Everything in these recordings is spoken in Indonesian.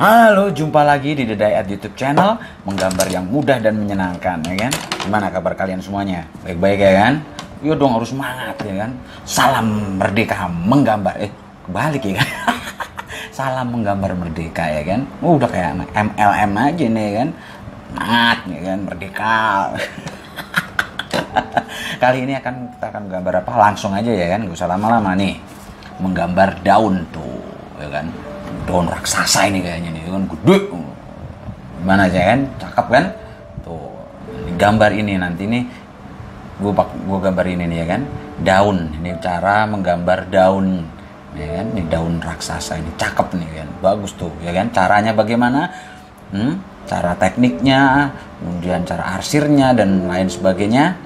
Halo, jumpa lagi di The Dayat YouTube channel, menggambar yang mudah dan menyenangkan, ya kan? Gimana kabar kalian semuanya? Baik-baik ya kan? Yo dong, harus semangat ya kan? Salam merdeka menggambar. Kebalik ya kan? Salam menggambar merdeka ya kan? Udah kayak anak MLM aja nih ya kan? Semangat ya kan? Merdeka. Kali ini kita akan gambar apa? Langsung aja ya kan? Gak usah lama-lama nih. Menggambar daun tuh, ya kan? Daun raksasa ini kayaknya nih kan, gede. Gimana aja kan? Cakep kan? Tuh, gambar ini nanti nih gua gambar ini nih ya kan. Daun. Ini cara menggambar daun. Ya kan? Ini daun raksasa ini cakep nih kan. Bagus tuh, ya kan? Caranya bagaimana? Cara tekniknya, kemudian cara arsirnya dan lain sebagainya.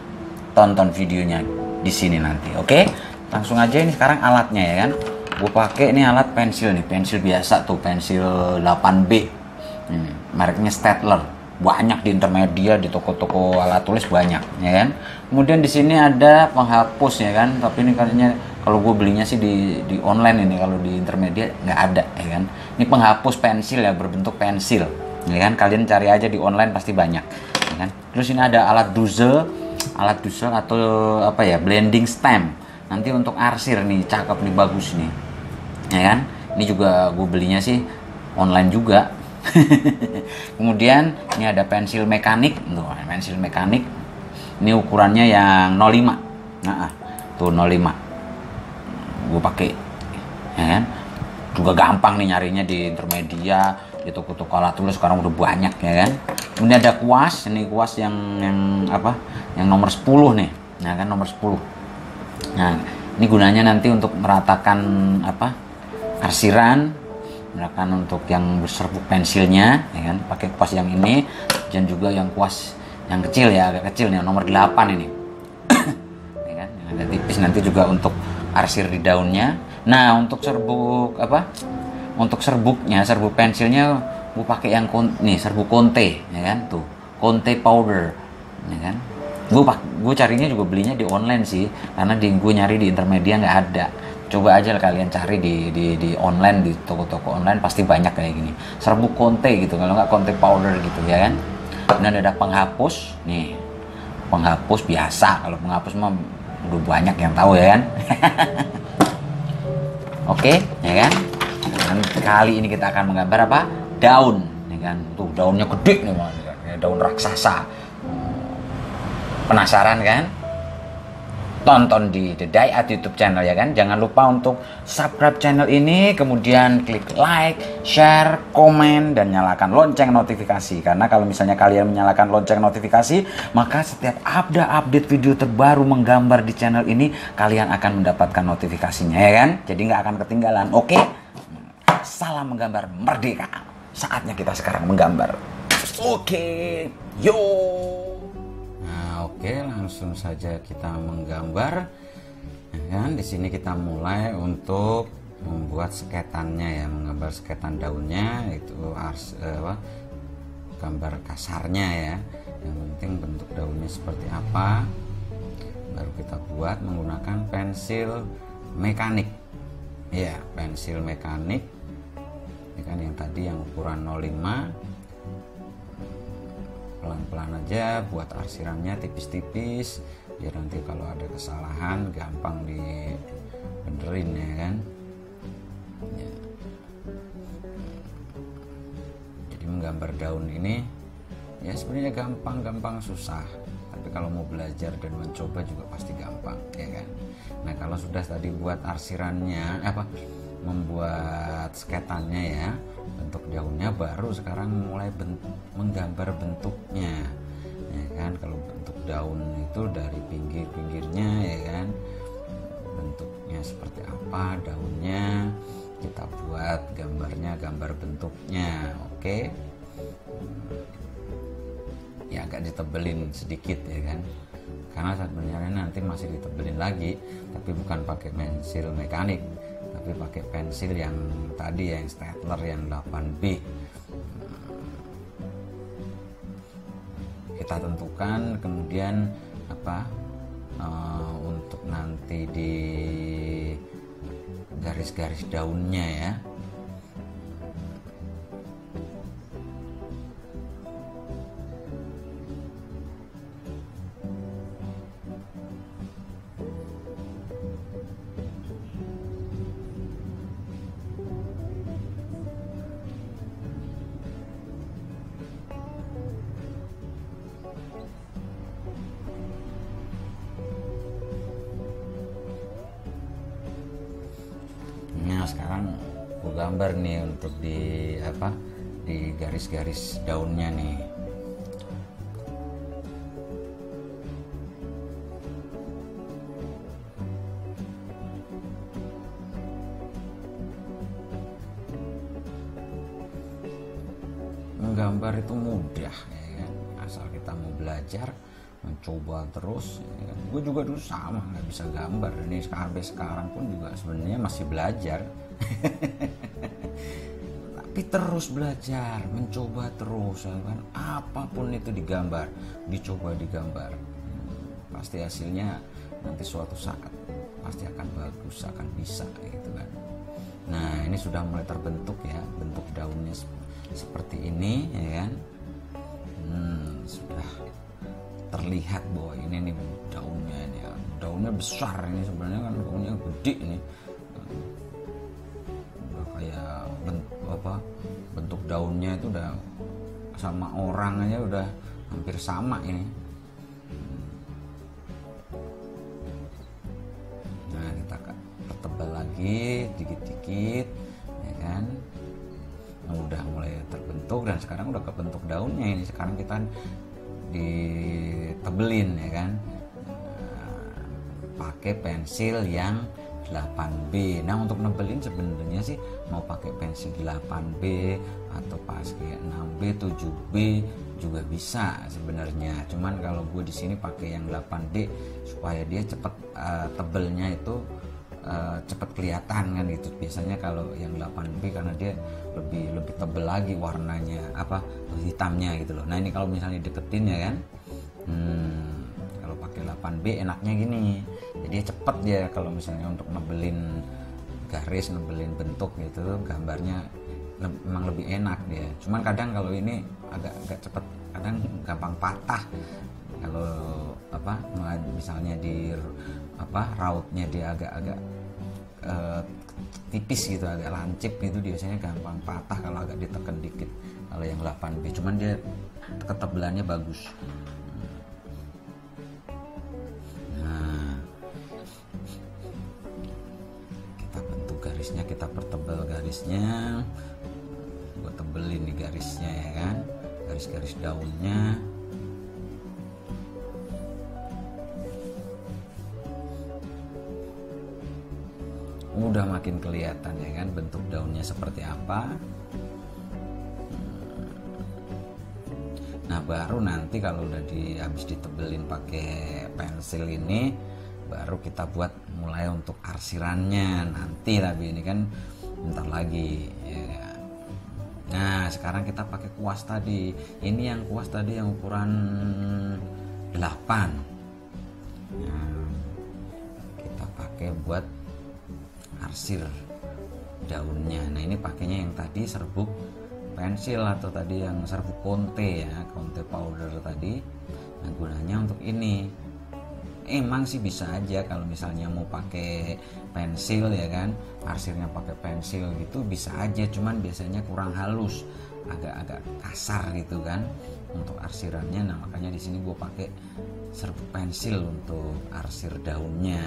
Tonton videonya di sini nanti. Oke? Langsung aja ini sekarang alatnya ya kan. Gue pakai ini alat pensil nih, pensil biasa tuh, pensil 8B. Mereknya Staedtler. Banyak di Intermedia, di toko-toko alat tulis banyak, ya kan. Kemudian di sini ada penghapus ya kan, tapi ini kayaknya kalau gue belinya sih di online ini, kalau di Intermedia nggak ada ya kan. Ini penghapus pensil ya, berbentuk pensil, ya kan. Kalian cari aja di online pasti banyak, ya kan. Terus ini ada alat duzel atau apa ya, blending stamp. Nanti untuk arsir nih, cakep nih, bagus nih, ya kan. Ini juga gue belinya sih online juga. Kemudian ini ada pensil mekanik tuh, pensil mekanik. Ini ukurannya yang 05. Nah, tuh 05 gue pakai, ya kan. Juga gampang nih nyarinya di Intermedia, di toko-toko alat tulis sekarang udah banyak, ya kan. Kemudian ada kuas, ini kuas yang apa? Yang nomor 10 nih, ya kan, nomor 10. Nah, ini gunanya nanti untuk meratakan apa? Arsiran, meratakan untuk yang serbuk pensilnya, ya kan? Pakai kuas yang ini, dan juga yang kuas yang kecil ya, agak kecil nih, nomor 8 ini. Ya kan? Yang ada tipis nanti juga untuk arsir di daunnya. Nah, untuk serbuk apa? Untuk serbuk pensilnya gue pakai yang nih, serbuk Conte, ya kan? Tuh, Conte powder, ya kan? Gue carinya juga belinya di online sih, karena gue nyari di Intermedia nggak ada. Coba aja kalian cari di online, di toko-toko online pasti banyak kayak gini, serbuk Conte gitu, kalau nggak Conte powder gitu, ya kan. Kemudian ada penghapus nih, penghapus biasa. Kalau penghapus mah udah banyak yang tahu ya kan. Oke, ya kan. Dan kali ini kita akan menggambar apa? Daun, ya kan. Tuh daunnya gede nih, kayak daun raksasa. Penasaran kan? Tonton di The Dayat YouTube channel ya kan. Jangan lupa untuk subscribe channel ini, kemudian klik like, share, komen, dan nyalakan lonceng notifikasi. Karena kalau misalnya kalian menyalakan lonceng notifikasi, maka setiap update video terbaru menggambar di channel ini, kalian akan mendapatkan notifikasinya ya kan. Jadi nggak akan ketinggalan. Oke? Salam menggambar merdeka. Saatnya kita sekarang menggambar. Oke, yo. Oke, langsung saja kita menggambar. Ya kan, di sini kita mulai untuk membuat sketannya ya, menggambar sketan daunnya, itu gambar kasarnya ya. Yang penting bentuk daunnya seperti apa, baru kita buat menggunakan pensil mekanik. Ya, pensil mekanik. Ini kan yang tadi yang ukuran 05. Pelan-pelan aja buat arsirannya tipis-tipis, biar nanti kalau ada kesalahan gampang dibenerin ya kan. Ya. Jadi menggambar daun ini ya sebenarnya gampang susah, tapi kalau mau belajar dan mencoba juga pasti gampang ya kan. Nah, kalau sudah tadi buat arsirannya membuat sketannya ya, bentuk daunnya, baru sekarang mulai menggambar bentuknya ya kan. Kalau bentuk daun itu dari pinggirnya ya kan, bentuknya seperti apa daunnya, kita buat gambarnya, gambar bentuknya. Oke, ya agak ditebelin sedikit ya kan, karena sebenarnya nanti masih ditebelin lagi, tapi bukan pakai pensil mekanik, tapi pakai pensil yang tadi yang Staedtler yang 8B. Kita tentukan kemudian untuk nanti di garis-garis daunnya ya. gambar nih untuk di apa, di garis-garis daunnya nih. Menggambar itu mudah ya kan, asal kita mau belajar, mencoba terus ya kan. Gue juga dulu sama nggak bisa gambar, ini sampai sekarang pun juga sebenarnya masih belajar. Tapi terus belajar, mencoba terus ya kan, apapun itu digambar, dicoba digambar. Pasti hasilnya nanti suatu saat pasti akan bagus, akan bisa gitu kan. Nah ini sudah mulai terbentuk ya, bentuk daunnya seperti ini ya kan. Sudah terlihat bahwa ini nih daunnya ini ya. Daunnya besar ini, sebenarnya kan daunnya gede ini. Udah kayak bentuk daunnya itu udah sama orang aja udah hampir sama ini. Nah kita pertebal lagi dikit-dikit ya kan. Udah mulai terbentuk dan sekarang udah kebentuk daunnya ini. Sekarang kita ditebelin ya kan, pakai pensil yang 8B. Nah untuk nebelin sebenarnya sih mau pakai pensil 8B atau pakai 6B, 7B juga bisa sebenarnya. Cuman kalau gue di sini pakai yang 8D supaya dia cepet tebelnya itu cepat kelihatan kan gitu. Biasanya kalau yang 8B karena dia lebih tebel lagi warnanya, apa hitamnya gitu loh. Nah ini kalau misalnya deketin ya kan, kalau pakai 8B enaknya gini, jadi cepet dia kalau misalnya untuk nebelin garis, nebelin bentuk gitu, gambarnya memang lebih enak dia. Cuman kadang kalau ini agak cepet, kadang gampang patah. Kalau apa misalnya di apa rautnya dia agak tipis gitu, agak lancip gitu, biasanya gampang patah kalau agak ditekan dikit. Kalau yang 8B cuman dia ketebelannya bagus. Nah kita bentuk garisnya, kita pertebal garisnya, gue tebelin nih garisnya ya kan, garis-garis daunnya. Udah makin kelihatan ya kan bentuk daunnya seperti apa. Nah baru nanti kalau udah habis ditebelin pakai pensil ini, baru kita buat mulai untuk arsirannya nanti. Tapi ini kan bentar lagi ya. Nah sekarang kita pakai kuas tadi. Ini yang kuas tadi yang ukuran 8. Nah, kita pakai buat arsir daunnya. Nah ini pakainya yang tadi serbuk pensil atau tadi yang serbuk konte ya, konte powder tadi. Nah gunanya untuk ini emang sih bisa aja kalau misalnya mau pakai pensil ya kan, arsirnya pakai pensil gitu bisa aja, cuman biasanya kurang halus, agak kasar gitu kan untuk arsirannya. Nah makanya di sini gue pakai serbuk pensil untuk arsir daunnya.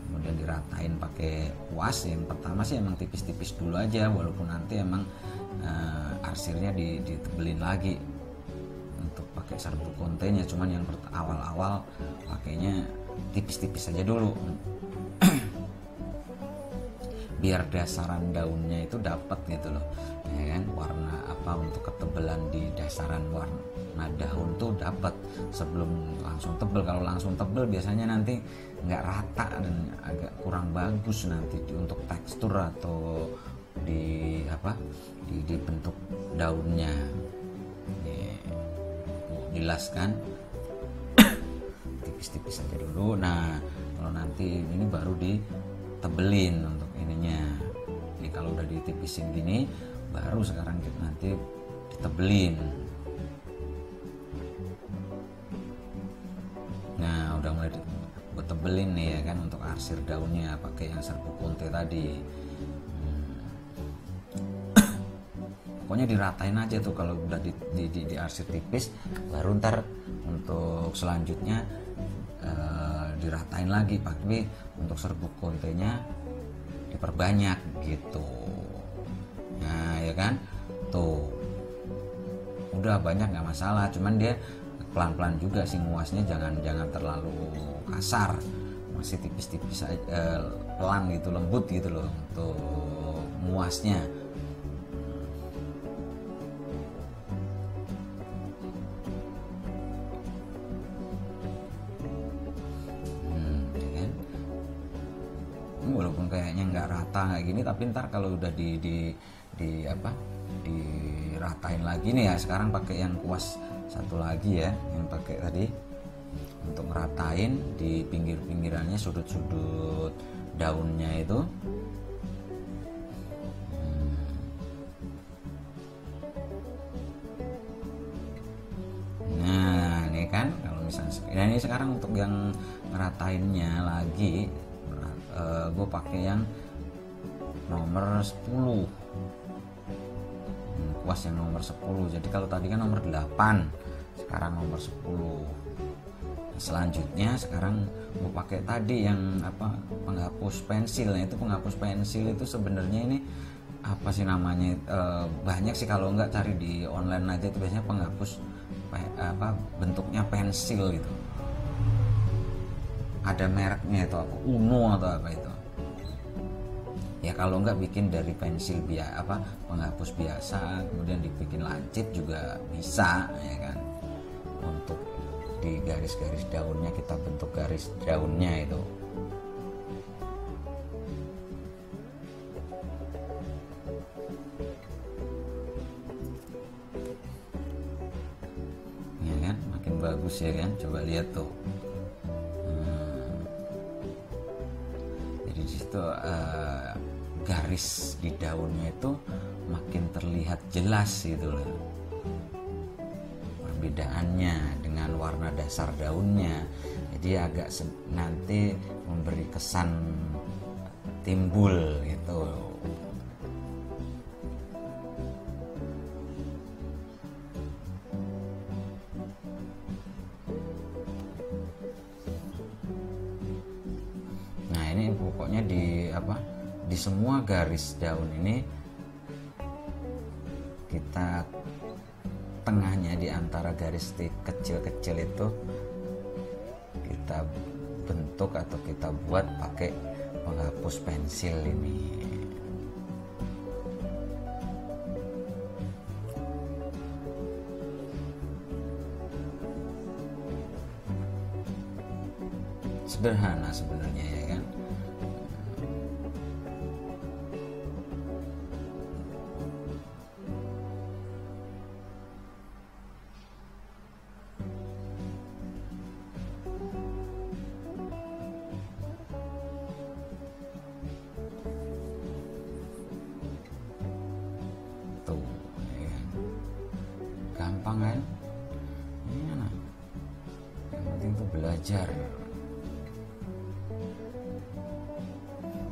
Kemudian diratain pakai kuas. Yang pertama sih emang tipis-tipis dulu aja, walaupun nanti emang arsirnya ditebelin lagi untuk pakai serbuk kontenya. Cuman yang awal-awal pakainya tipis-tipis aja dulu biar dasaran daunnya itu dapat gitu loh ya kan, warna apa untuk ketebalan di dasaran warna daun tuh dapat sebelum langsung tebel. Kalau langsung tebel biasanya nanti nggak rata dan agak kurang bagus nanti untuk tekstur atau di apa di bentuk daunnya. Jelas kan, tipis-tipis aja dulu. Nah kalau nanti ini baru ditebelin untuk ininya. Ini kalau udah ditipisin gini baru sekarang kita nanti ditebelin. Nah udah mulai gue tebelin nih ya kan untuk arsir daunnya pakai yang serbuk konte tadi. Pokoknya diratain aja tuh kalau udah di arsir tipis, baru ntar untuk selanjutnya diratain lagi, tapi untuk serbuk kontenya diperbanyak gitu. ya kan. Tuh udah banyak nggak masalah, cuman dia pelan-pelan juga sih nguasnya, jangan terlalu kasar, masih tipis-tipis aja, pelan gitu, lembut gitu loh untuk nguasnya. Ya kan? Walaupun kayaknya nggak rata kayak gini, tapi ntar kalau udah diratain lagi nih ya, sekarang pakai yang kuas satu lagi ya, yang pakai tadi untuk ngeratain di pinggir-pinggirannya, sudut-sudut daunnya itu. Nah ini kan kalau misalnya ini sekarang untuk yang ngeratainnya lagi, gue pakai yang nomor 10, kuas yang nomor 10. Jadi kalau tadi kan nomor 8, sekarang nomor 10. Selanjutnya sekarang gue pakai tadi yang penghapus pensil. Nah, itu penghapus pensil itu sebenarnya ini apa sih namanya, banyak sih, kalau nggak cari di online aja, itu biasanya penghapus bentuknya pensil gitu, ada mereknya itu apa, Uno atau apa itu ya. Kalau nggak bikin dari pensil penghapus biasa, kemudian dibikin lancip juga bisa ya kan. Untuk di garis-garis daunnya kita bentuk garis daunnya itu. Ya kan, makin bagus ya kan, coba lihat tuh. Jadi di situ garis di daunnya itu makin terlihat jelas gitu loh, perbedaannya dengan warna dasar daunnya. Jadi agak nanti memberi kesan timbul gitu. Nah ini pokoknya di semua garis daun ini kita tengahnya, di antara garis kecil-kecil itu kita bentuk atau kita buat pakai penghapus pensil ini. Sederhana sebenarnya ya kan. Tuh ya kan, gampang kan. Iya, nah. Yang penting tuh belajar.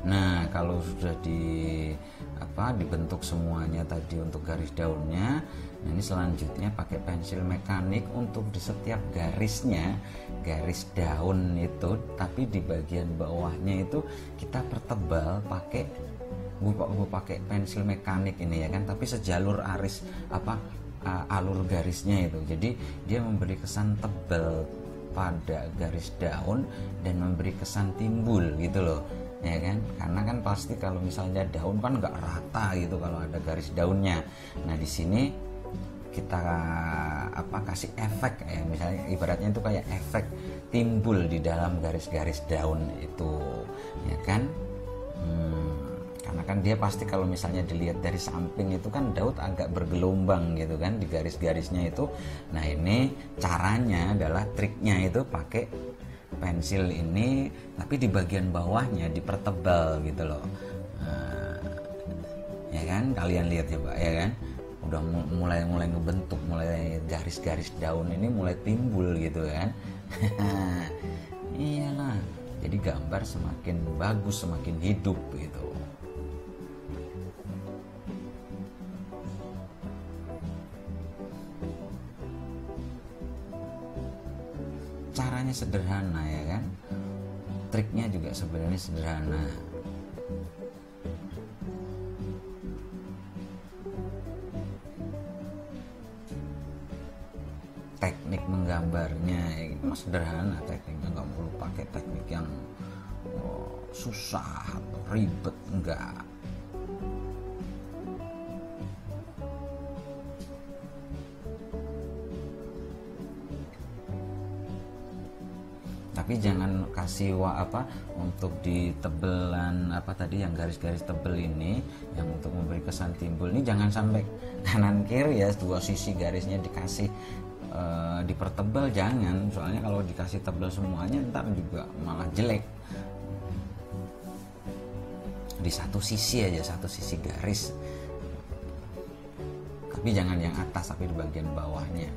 Nah kalau sudah dibentuk semuanya tadi untuk garis daunnya, nah ini selanjutnya pakai pensil mekanik untuk di setiap garisnya, garis daun itu, tapi di bagian bawahnya itu kita pertebal pakai gue pakai pensil mekanik ini ya kan, tapi sejalur alur garisnya itu. Jadi dia memberi kesan tebal pada garis daun dan memberi kesan timbul gitu loh ya kan. Karena kan pasti kalau misalnya daun kan nggak rata gitu kalau ada garis daunnya. Nah di sini kita kasih efek ya, misalnya ibaratnya itu kayak efek timbul di dalam garis-garis daun itu ya kan. Karena kan dia pasti kalau misalnya dilihat dari samping itu kan daun agak bergelombang gitu kan di garis-garisnya itu. Nah ini caranya adalah, triknya itu pakai pensil ini tapi di bagian bawahnya dipertebal gitu loh. Ya kan, kalian lihat ya Pak ya kan, udah mulai ngebentuk, mulai garis-garis daun ini mulai timbul gitu kan. Iyalah, jadi gambar semakin bagus, semakin hidup gitu. Caranya sederhana ya kan, triknya juga sebenarnya sederhana. teknik menggambarnya itu sederhana tekniknya, nggak perlu pakai teknik yang susah atau ribet, enggak. Tapi jangan kasih untuk di tebelan tadi yang garis-garis tebel ini, yang untuk memberi kesan timbul ini jangan sampai kanan kiri ya, dua sisi garisnya dikasih dipertebal, jangan. Soalnya kalau dikasih tebal semuanya ntar juga malah jelek. Di satu sisi aja, satu sisi garis, tapi jangan yang atas, tapi di bagian bawahnya.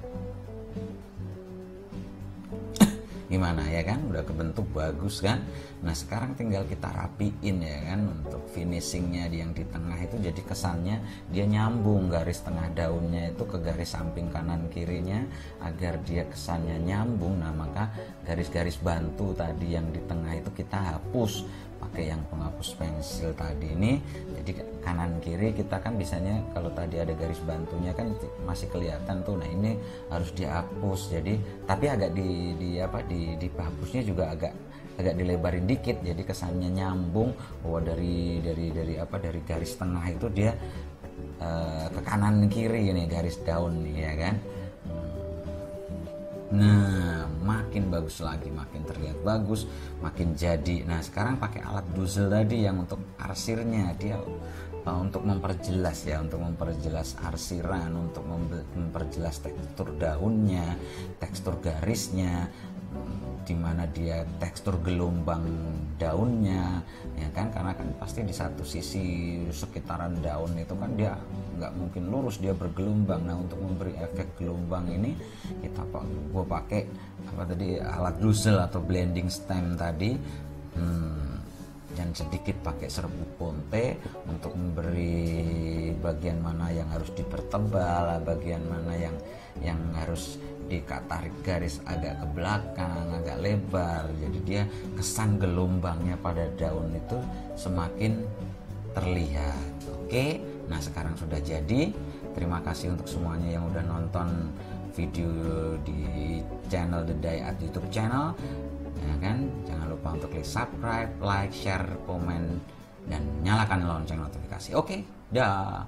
Gimana ya kan, udah kebentuk bagus kan. Nah sekarang tinggal kita rapiin ya kan, untuk finishingnya yang di tengah itu jadi kesannya dia nyambung garis tengah daunnya itu ke garis samping kanan kirinya, agar dia kesannya nyambung. Nah maka garis-garis bantu tadi yang di tengah itu kita hapus pakai yang penghapus pensil tadi ini. Jadi kanan kiri kita kan bisanya kalau tadi ada garis bantunya kan masih kelihatan tuh. Nah ini harus dihapus, jadi tapi agak di hapusnya juga agak dilebarin dikit, jadi kesannya nyambung bahwa dari garis tengah itu dia ke kanan kiri ini garis daun nih ya kan. Nah makin bagus lagi, makin terlihat bagus, makin jadi. Nah sekarang pakai alat dusel tadi yang untuk arsirnya, dia untuk memperjelas ya, untuk memperjelas arsiran, untuk memperjelas tekstur daunnya, tekstur garisnya, dimana dia tekstur gelombang daunnya ya kan, karena kan pasti di satu sisi sekitaran daun itu kan dia nggak mungkin lurus, dia bergelombang. Nah untuk memberi efek gelombang ini gue pakai alat dusel atau blending stem tadi, dan sedikit pakai serbuk ponte untuk memberi bagian mana yang harus dipertebal, bagian mana yang harus tarik garis agak ke belakang, agak lebar. Jadi dia kesan gelombangnya pada daun itu semakin terlihat. Oke, nah sekarang sudah jadi. Terima kasih untuk semuanya yang udah nonton video di channel The Day Art YouTube channel. Ya kan, jangan lupa untuk klik subscribe, like, share, komen, dan nyalakan lonceng notifikasi. Oke, dah.